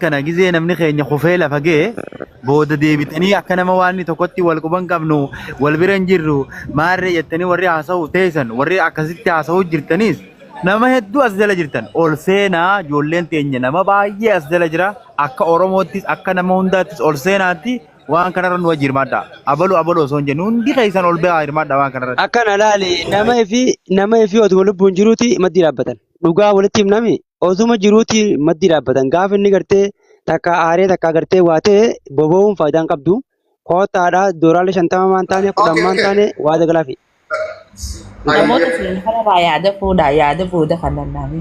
kana gizee namni keenya kufee lafa ga'e booda deebitanii akka nama waan tokkotti wal quban qabnu wal bira hin jirru maarree jettanii warri haasa'u teessan warri akkasitti haasa'u jirtanis nama hedduu as jala jirtan ol seenaa ijoolleen teenya nama baay'ee as jala jira akka Oromoottis akka nama hundaattis ol seenaatti waan kanarra nu wajjin hirmaadha abaluu osoo hin jennu hundi keessan ol ba'aa hirmaadha waan kanarra akkana laali nama fi otuma lubbuun jiruuti maddii dhaabbatan dhugaa walitti himnami osuma jiruuti maddii dhaabbatan gaafa inni gartee takka aaree takka gartee waatee boba'uun faayidaan qabdu kootaadha dooraalee 50 maan taane 10 maan taane waa dagalaafi. Namoota fiilfara yaada fuudha kan dandaame.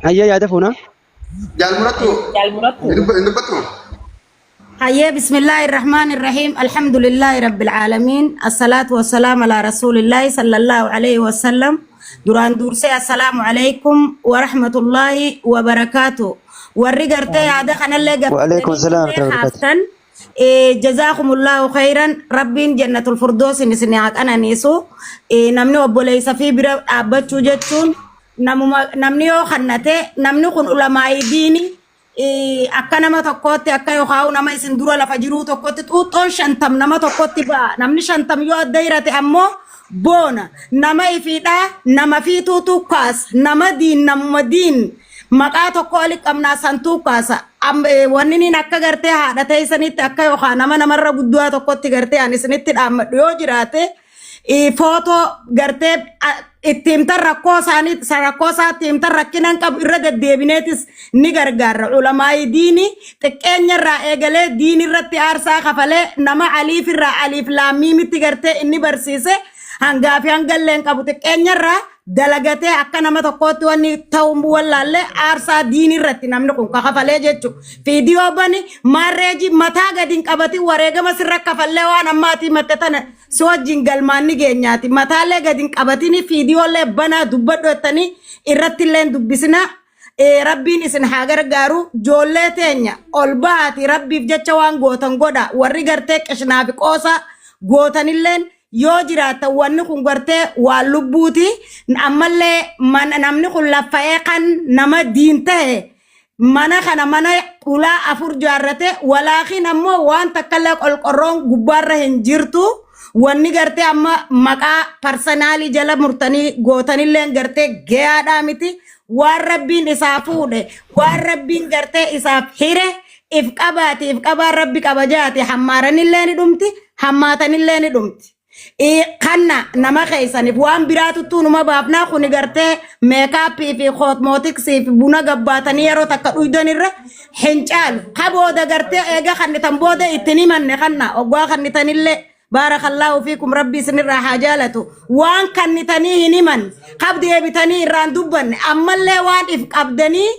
Ayyaa yaada fuuna. Jaalmurattu. هيا بسم الله الرحمن الرحيم الحمد لله رب العالمين الصلاة والسلام على رسول الله صلى الله عليه وسلم دوران دورسي السلام عليكم ورحمة الله وبركاته ورقرتي هذا خنا اللي وعليكم السلام ورحمة الله وبركاته جزاكم الله خيرا ربين جنة الفردوس نسنيات أنا نيسو نمني وبولي سفي برا أبتشو جتشون نمنيو خنته نمني خن علماء ديني akka nama tokkotti akka yookaan nama isin dura lafa jiru tokkotti xuuxoon 50 nama tokkotti ba'a namni 50 yoo adda hirate ammoo boona nama ifiidha nama fiituutu kaas nama diin maqaa tokko oli qabnaa santuu kaasa wanni niin akka gartee haadha teessanitti akka yookaan namarra guddaa tokkotti gartee ani isinitti dhaammadhu yoo jiraate footoo gartee ittiimtan rakkoo isaatti himtan rakkinan qabu irra deddeebineetis ni gargaara ulamaa'i diini xiqqeenyarraa eegalee diini irratti aarsaa kafalee nama aliif laammiimitti gartee inni barsiise hangaafi hangalleen qabu xiqqeenyarraa dalagatee akka nama tokkotti wanni ta'uu wallaallee aarsaa diini irratti namni kun kafalee jechuudha. Fiidiyoo bani maarreeji mataa gadiin qabati wareegama sirra kafallee waan ammaatii maxxatan si wajjin galmaanni geenyaati. Mataalee gadiin qabatini fiidiyoolee banaa dubbadhootanii irrattillee dubbisina. Rabbiin isin haa gargaaru ijoollee teenya ol baati rabbiif jecha waan gootan godha warri gartee qishnaa fi qoosa gootanilleen yoo jiraata wanni kun gartee waan lubbuuti ammallee namni kun laffa'ee kan nama diin ta'e mana kana mana ulaa 4 jaarrate walaakin ammoo waan takkallee qolqorroon gubbaarra hin jirtu wanni gartee amma maqaa parsanaalii jala murtanii gootanillee gartee gayaadhaa miti waan rabbiin isaa fuudhe waan rabbiin gartee isaaf hire if qabaa rabbi qabajaati hammaaranillee ni dhumti hammaatanillee ni dhumti. Kanna nama keessaniif waan biraatuttuu numa baafnaa kuni gartee meekaappii fi koosmootiksii fi buna gabbaatanii yeroo takka dhuydanirra hin caalu. Habooda gartee eega kannitan booda ittiin himanne kanna oggaa kannitanillee baarakallahu fiikum rabbi isinirraa haa jaalatu. Waan kannitanii hin himan qabdeebitanii irraan dubbanne ammallee waan if qabdanii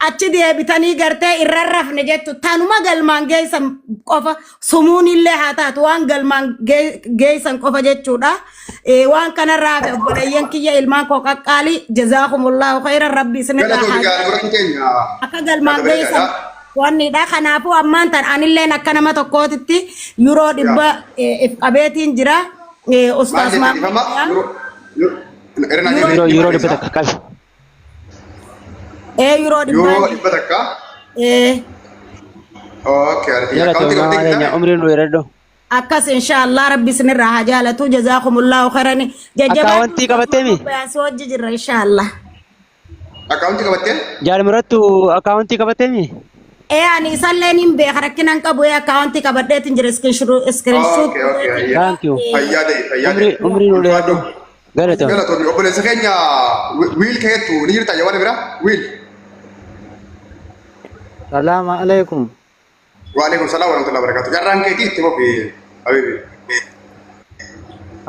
achi deebitanii gartee irra rafne jettu tanuma galmaan geessan qofa sumuunillee haa taatu waan galmaan geessan qofa jechuudha waan kanarraa fi obboleeyyan kiyya ilmaan koo qaqqaalii jazaakumullahu khayran rabbi isinirraa haa akka galmaan geessan wannidha kanaafuu ammaan tan anilleen akka nama tokkootitti yeroo 100 if qabeetiin jira ustaas yeroo 100 takka euro dibbata umriin dheeradho akkas inshallah rabbi isinirraa haa jaalatu jazaakumullahu khairan akaawuntii qabatteemi baasii hojii jirra inshallah akaawuntii qabattee jaalmurattu akaawuntii qabatteemi ani isallee nin beeka rakkinan qabu akaawuntii qabadheetin jira screenshot thank you fayyaade umriin dheeradho galatoon obboleessa keenya wiil keetu ni jirta jawaan bira wiil Assalamu alaikum. Waalaikum salam warahmatullahi wabarakatuh. Jarraan keetii itti bofi habibi.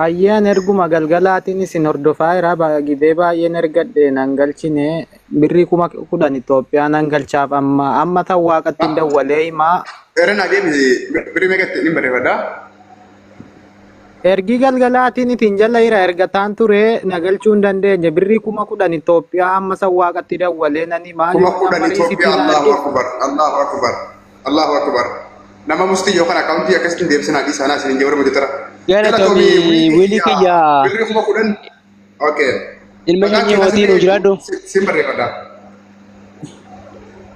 Ayyaan erguma galgalaatiin isin hordofaa jira gidee baay'een ergadhe nan galchine birrii 10,000 Itoophiyaa nan galchaaf amma ta'u waaqatti hin dawwalee himaa. Ereen adeemi birrii meeqatti ni barreeffadha? Ergi galgalaatiin ittiin jala jira ergataan ture na galchuu hin dandeenye birrii 10,000 Itoophiyaa amma ta'u waaqatti dawwalee nan himaa. 10,000 Itoophiyaa Allahu akbar Allahu akbar Allahu akbar. Nama musti yookaan akaawuntii akkasitti deebisanii adii sanaa isin jawwara muditara. Galatoomii wiilii kiyya. Birrii 10,000. Okay. Ilma keenya mootiin hojiraadhu. Sin barreeffadha.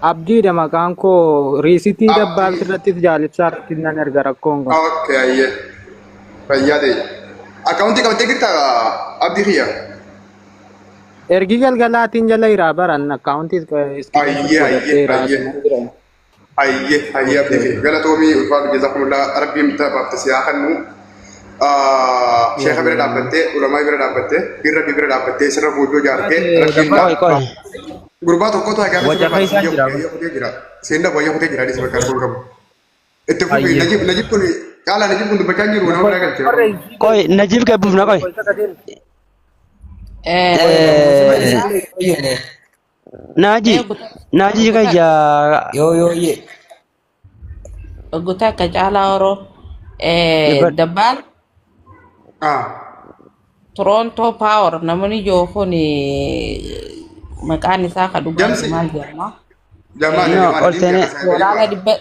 abdiidha maqaan koo riisitii dabbaal irratti jaalibsaaf kennan erga rakkoon kun. Okay, ayye. Fayyade. Akauntii qabattee jirta abdii kiyya. Ergi galgalaatiin jala hiraa baran akkaawuntii Ayye abdii kiyya. Galatoomii ulfaatu jazakumullah rabbiin taphafte siyaa kannu. Sheekha bira dhaabbattee, ulamaa bira dhaabbattee, birra bira dhaabbattee sirra fuulduu jaartee. Gurbaa tokkotu hagaa jira. Seenaa wayyaa kutee jira dhisa bakka argamu qabu. Itti fufi Najib kun qaala Najib kun dubbachaa jiru nama biraa galchee. Qoy Najib gabbuuf na qoy. Naaji kayya. Ye. Gutaa Kacaalaa Oroo Dabbaan Toronto Power namni ijoo kun maqaan isaa ka dhugaati maal jedhama?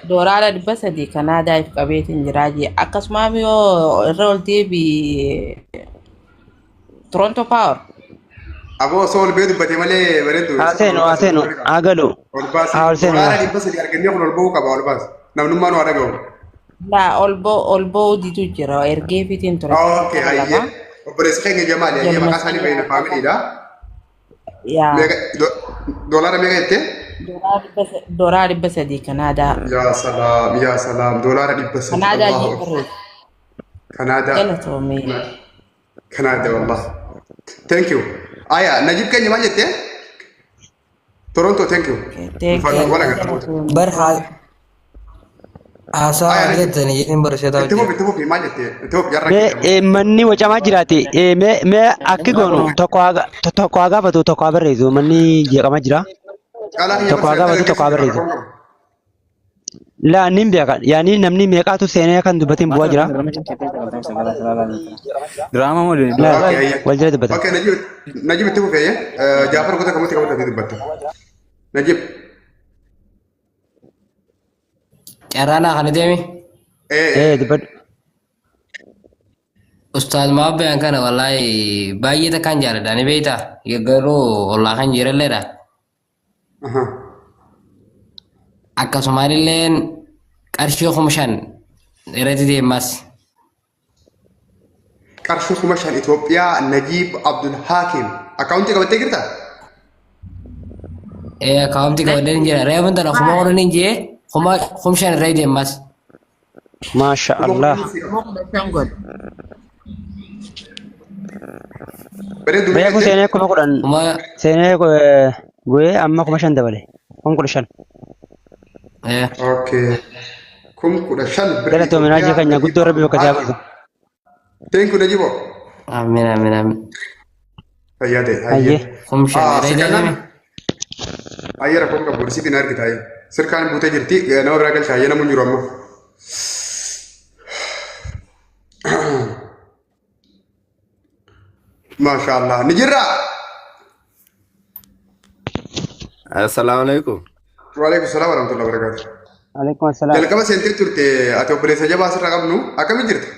Doolaara 300 Kanaadaaf qabeetiin jiraa jee akkasumas yoo irra ol deebii Toronto Power. Aboo osoo ol bee dubbatee malee bareedu. Haasenu agalu. Haasenu. Doolaara 300 argannee kun ol bahuu qaba ol baas. Namnummaan waa dhaga'u. Laa ol bahuu diitu jira ergee fiitiin ture. Okay, ayye. Obboleessi keenya Jamaal ayye maqaa isaanii fayyina faamiliidha. Yaa. Doolaara meeqa jettee? Doolaara 300 Kanaadaa. Yaa salaam doolaara 300. Kanaadaa jiru. Kanaadaa. Galatoomii. Kanaadaa wallah. Thank you. Aya Najib keenya maal jettee? Toronto thank you. Barhaa Asa jettanii jedhin barsiisaa Itti fufi maal jettee? Itti fufi jarra. Manni wacamaa jiraate mee akki goonu tokko haa gaafatu tokko haa barreessu manni jeeqamaa jira. Tokko haa gaafatu tokko haa barreessu. Laa nin beeka yaani namni meeqaatu seenee kan dubbatiin bu'aa jira. Drama moo dini? Wal jala dubbata. Okay Najib itti fufi Jaafar kutaa kamutti dubbatte. Najib. Carraanaa kan deemi. Dubbadhu. Ustaaz Maabbeen kana wallahi baay'ee takkaan jaalladha ni beektaa garuu ollaa kan jiralleedha. Akkasumallee qarshii 5,000 irratti deemas. Qarshii 5,000 Itoophiyaa Najib Abdul Hakim akaawuntii qabattee jirtaa? Akaawuntii qabadhee hin jira. Reefan tana kuma godhan hin jee 5,000 irratti deemas. Masha Allah. Baya kun seenee kuma kudhan seenee gue amma 5,000 dabale. 5,000. Okay. 5,000 Gara to minaaji kanya guddoo rabbi bakka jaabatu. Thank you Najibo. Amin. Fayyade. Ayye. 5,000 irratti deemi. Ayye rakkoon qabu risiitiin argita ayye. Sirkaan buutee jirti nama biraa galcha ayye namuun jiru amma. Masha Allah. Ni jirra. Assalamualaikum. Waalaikumsalam warahmatullahi wabarakatuh. Waalaikumsalam. Jalqaba seentee turte ati obboleessa jabaa asirra qabnu akkamiin jirta?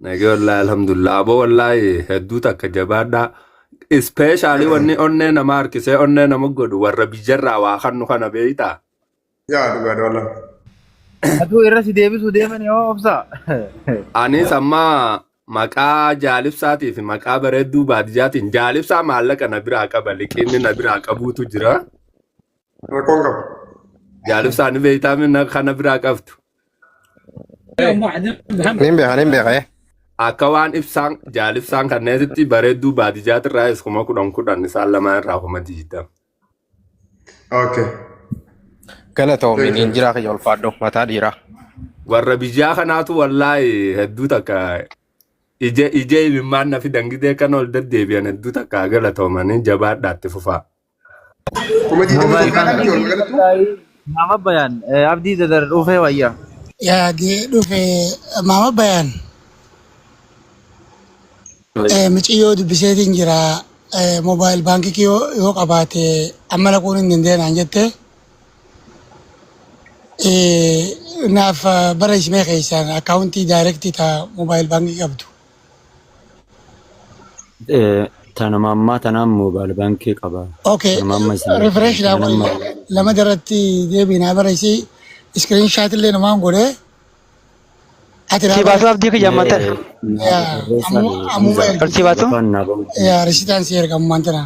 Nagee wallahi alhamdulillah aboo wallahi hedduu takka jabaadha. Ispeeshaalii wanni onnee nama harkisee onnee nama godhu warra biyyarraa waa kannu kana beeytaa. Yaa dhugaadha wallahi. Aduu irra si deebisuu deeman yoo obsa. Anis amma maqaa jaalibsaatii fi maqaa bareedduu baadiyyaatiin jaalibsaa maallaqa na biraa qaba liqinni na biraa qabuutu jira. Rakkoon qabu. Jaalibsaan beeytaa minna kana biraa qabdu. Nin beeka. Akka waan ibsaan jaalibsaan kanneetitti bareedduu baadiyyaatirraa is 10,000 isaan lamaan irraa 20. Okay. Galatoomiin hin jiraa kiyya ulfaadhu mataa dhiiraa. Warra biyyaa kanaatu wallahi hedduu takka ije imimmaan na fidan gidee kan ol deddeebi'an hedduu takka galatoomanii jabaadhaatti fufaa. Mama Bayan, abdii dadar dhufee wayyaa. Yaadee dhufee Mama Bayan. Michiyyoo dubbiseetiin jira moobaayil baankii yoo qabaate amma laquun hin dandeenyaan jette naaf barreessimee keessaan akkaawuntii daayirektii taa moobaayil baankii qabdu. Tanuma ammaa tanaan moobaayil baankii qaba. Okay, refresh lama darratti deebiinaa barreessi iskiriin shaatillee namaan godhee ati Si baatu abdii kiyya ammanta. ammuma Si baatu? risitaan si erga ammaan tana.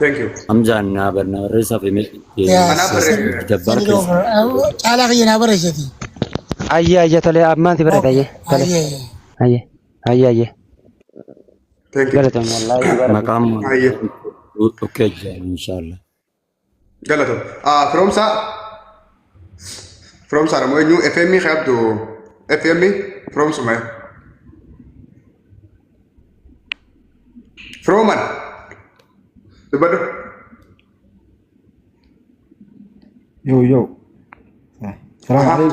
Thank you. Hamzaan naa barnaa barreessaa fi Caalaa kiyya naa barreessati. Ayya tole ammaan si bara tayye. Tole. Ayye. Thank you. Galatan wallahi. maqaan Ayye. dhukkee jira inshaallah. Galato. From sa namoo eenyu FM qabdu FM from suma. From man. Dubado. Yo. Salam alaikum.